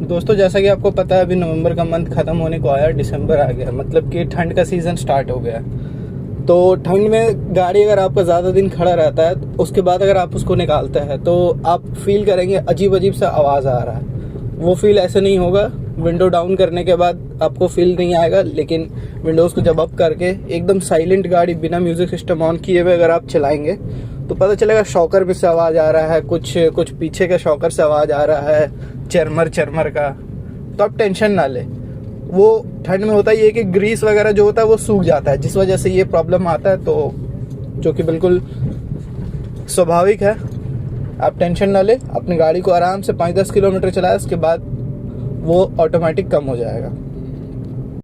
दोस्तों जैसा कि आपको पता है अभी नवंबर का मंथ ख़त्म होने को आया, दिसंबर आ गया, मतलब कि ठंड का सीज़न स्टार्ट हो गया। तो ठंड में गाड़ी अगर आपका ज़्यादा दिन खड़ा रहता है तो उसके बाद अगर आप उसको निकालते हैं तो आप फील करेंगे अजीब अजीब सा आवाज़ आ रहा है। वो फील ऐसे नहीं होगा विंडो डाउन करने के बाद आपको फील नहीं आएगा, लेकिन विंडोज़ को जब अप करके एकदम साइलेंट गाड़ी बिना म्यूज़िक सिस्टम ऑन किए हुए अगर आप चलाएंगे तो पता चलेगा शॉकर में से आवाज़ आ रहा है, कुछ पीछे का शॉकर से आवाज़ आ रहा है, चरमर का। तो आप टेंशन ना ले। वो ठंड में होता ही है कि ग्रीस वगैरह जो होता है वो सूख जाता है, जिस वजह से ये प्रॉब्लम आता है, तो जो कि बिल्कुल स्वाभाविक है। आप टेंशन ना ले, अपनी गाड़ी को आराम से 5-10 किलोमीटर चलाए, उसके बाद वो ऑटोमेटिक कम हो जाएगा।